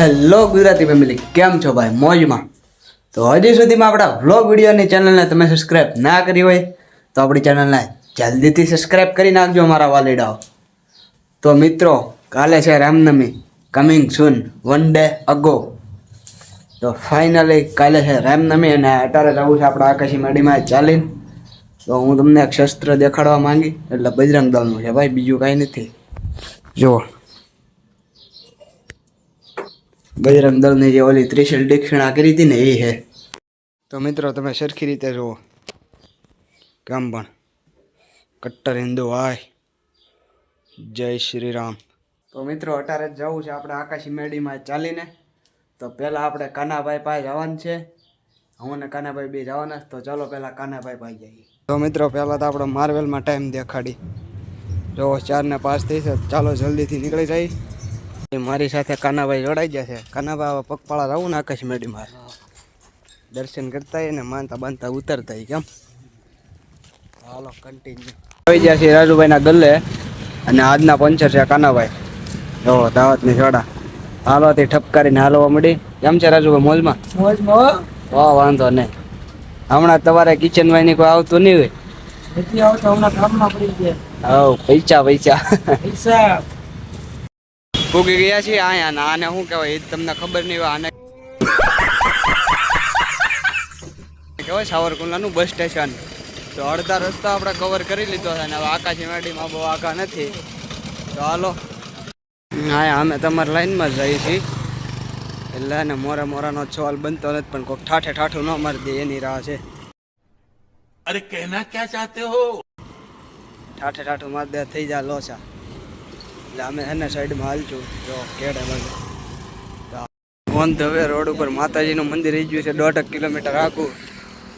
Hello Gujarati family, કેમ છો ભાઈ? મોજમાં? તો હજી સુધીમાં આપણા વ્લોગ વિડીયોની ચેનલને તમે સબસ્ક્રાઈબ ના કરી હોય તો આપણી ચેનલને જલ્દીથી સબસ્ક્રાઈબ કરી નાખજો મારા વાલીડાઓ. તો મિત્રો, કાલે છે રામનવમી, કમિંગ સૂન, વન ડે અગો. તો ફાઇનલી કાલે છે રામનવમી અને અત્યારે જવું છે આપણા આકાશી મેડીમાં ચાલીને. તો હું તમને એક શસ્ત્ર દેખાડવા માંગી, એટલે બજરંગ દળનું છે ભાઈ, બીજું કાંઈ નથી. જુઓ, બજરંગ દળની જે ઓલી ત્રિશૂલ દક્ષિણા કરી હતી ને એ છે. તો મિત્રો તમે સરખી રીતે જુઓ, કેમ પણ કટ્ટર હિન્દુ ભાઈ, જય શ્રી રામ. તો મિત્રો અત્યારે જ જવું છે આપણે આકાશી મેડીમાં ચાલીને. તો પહેલાં આપણે કાનાભાઈ પાસે જવાનું છે, હું ને કાનાભાઈ બે જવાના. તો ચાલો પહેલાં કાનાભાઈ પાસે જઈએ. તો મિત્રો પહેલાં તો આપણે માર્વેલમાં ટાઈમ દેખાડી. જો 4:05 થઈ છે, ચાલો જલ્દીથી નીકળી જાય. મારી સાથે કાનાભાઈ જોડાઈ ગયા છે. કાનાભાઈ પગપાળા રહું ને આકાશ મેડીમાં દર્શન કરતા ને માનતા બાંધતા ઉતરતા કેમ. હાલો કન્ટિન્યુ. આવી ગયા છે રાજુભાઈના ગલ્લે અને આજના પંચર છે કાનાભાઈ. જો દાવતની જોડા હાલવાથી ઠપકારીને હાલવા મળી. કેમ છે રાજુભાઈ? મોજમાં? મોજમાં. વાહ, વાંધો નહીં. હમણાં તમારે કિચન વાયની કોઈ આવતું નહીં હોય? નથી આવતો, હમણાં કામમાં પડી ગયા. હા, પૈસા ભૂગી ગયા છીએ અહીંયા. આને શું કહેવાય એ તમને ખબર નહીં હોય. આને કહેવાય સાવરકુંડલાનું બસ સ્ટેશન. તો અડધા રસ્તા આપણે કવર કરી લીધો છે અને હવે આકાશી મેડીમાં બહુ આગા નથી. તો હાલો હા, અમે તમારી લાઈનમાં જ જઈએ છીએ. એટલે ને મોરાનો સવાલ બનતો નથી, પણ કોઈક ઠાઠું ન મારી દે એની રાહ છે. અરે કહેના ક્યાં ચાહતે હો? ઠાઠું મારી દે થઈ જાય લોસા. એટલે અમે એને સાઈડમાં હાલશું. જો કેડે બાજુ ઓન ધ વે રોડ ઉપર માતાજીનું મંદિર રહી ગયું છે 1.5 કિલોમીટર આખું.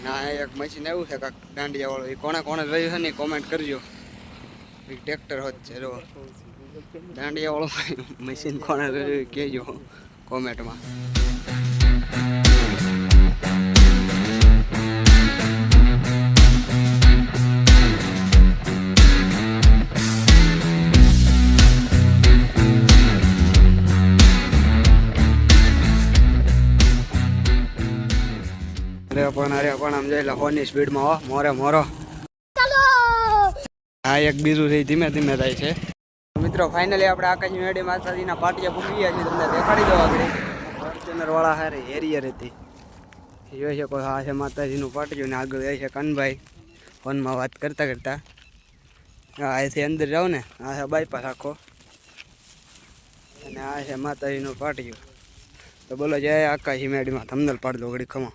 ના એક મશીન એવું છે કાંક દાંડિયા વાળું. એ કોણે રહ્યું છે ને કોમેન્ટ કરજો. એક ટ્રેક્ટર હોત છે રો દાંડિયા વાળું મશીન કોણે રહ્યું કહેજો કોમેન્ટમાં. પણ આમ જાય હોની સ્પીડમાં મોરો. હા, એક બીજું છે ધીમે ધીમે થાય છે. મિત્રો ફાઇનલી આપણે આકાશી મેડી માતાજીના પાટિયા પૂકી ગયા છીએ. તમને દેખાડી દો આગળ ફોર્ચ્યુનર વાળા હારે હેરિયર હતી. જોઈ શકો આ છે માતાજીનું પાટિયું ને આગળ જાય છે કનભાઈ ફોનમાં વાત કરતા. હા, અહીંથી અંદર જાઓ ને, આ છે બાયપાસ આખો અને આ છે માતાજીનું પાટિયું. તો બોલો જય આકાશી મેડીમાં થંબનેલ પાડ દો ઘડી ખમા.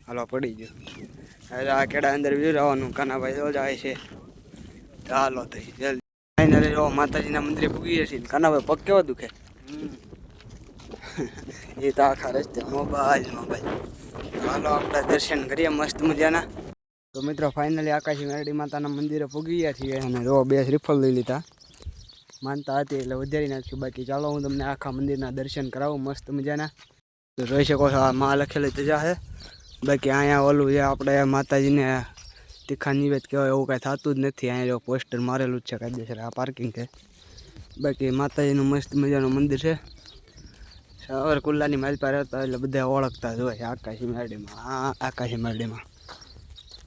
હાલો પડી ગયો. હવે આ કેડા અંદર બીજું રહેવાનું. કાનાભાઈ તો જાય છે. ચાલો થઈ જલ્દી ફાઇનલી જો માતાજીના મંદિરે પૂગી જશે. કાનાભાઈ પગ કેવો દુખે? એ તો આખા રસ્તે મોબાઈલ. હાલો આપણે દર્શન કરીએ મસ્ત મજાના. તો મિત્રો ફાઇનલી આકાશી મેરડી માતાના મંદિરે પૂગી ગયા છીએ અને જો 2 શ્રીફળ લઈ લીધા. માનતા હતી એટલે વધારી નાખ્યું. બાકી ચાલો હું તમને આખા મંદિરના દર્શન કરાવું મસ્ત મજાના. તો જોઈ શકો છો આ માં લખેલી ધજા છે. બાકી અહીંયા ઓલું જે આપણે માતાજીને તીખા નિવેદ કહેવાય એવું કાંઈ થતું જ નથી. અહીંયા જો પોસ્ટર મારેલું જ છે કાયદેસર. આ પાર્કિંગ છે. બાકી માતાજીનું મસ્ત મજાનું મંદિર છે. સાવરકુંડલાની માલ પર રહેતા એટલે બધા ઓળખતા જ હોય આકાશી મેરડીમાં.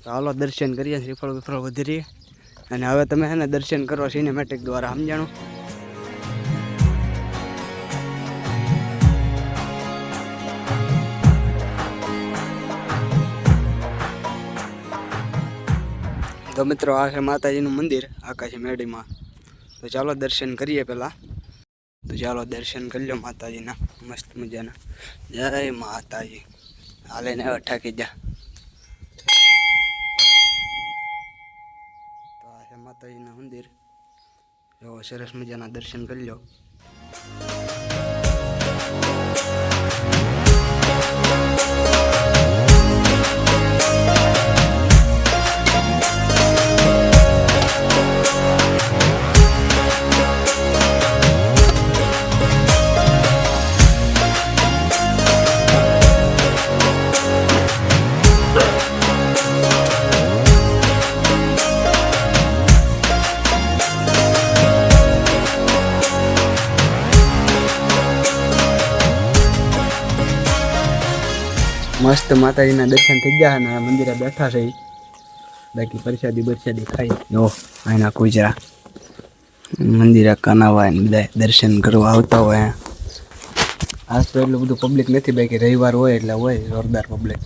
તો હાલો દર્શન કરીએ, શ્રીફળ વધીએ અને હવે તમે છે ને દર્શન કરો સિનેમેટિક દ્વારા, સમજાણું? તો મિત્રો આ છે માતાજીનું મંદિર આકાશી મેરડીમાં. તો ચાલો દર્શન કરીએ પહેલાં. તો ચાલો દર્શન કરી લો માતાજીના મસ્ત મજાના. જય માતાજી. હાલે ને ઠાકી જા. તો આ છે માતાજીના મંદિર. જો સરસ મજાના દર્શન કરી લો. મસ્ત માતાજીના દર્શન થઈ ગયા અને મંદિરે બેઠા છે. બાકી પ્રસાદી ખાઈ જો અહીંના કુજરા મંદિરે કનાવાય ને બધા દર્શન કરવા આવતા હોય. આજ તો એટલું બધું પબ્લિક નથી, બાકી રવિવાર હોય એટલે હોય જોરદાર પબ્લિક.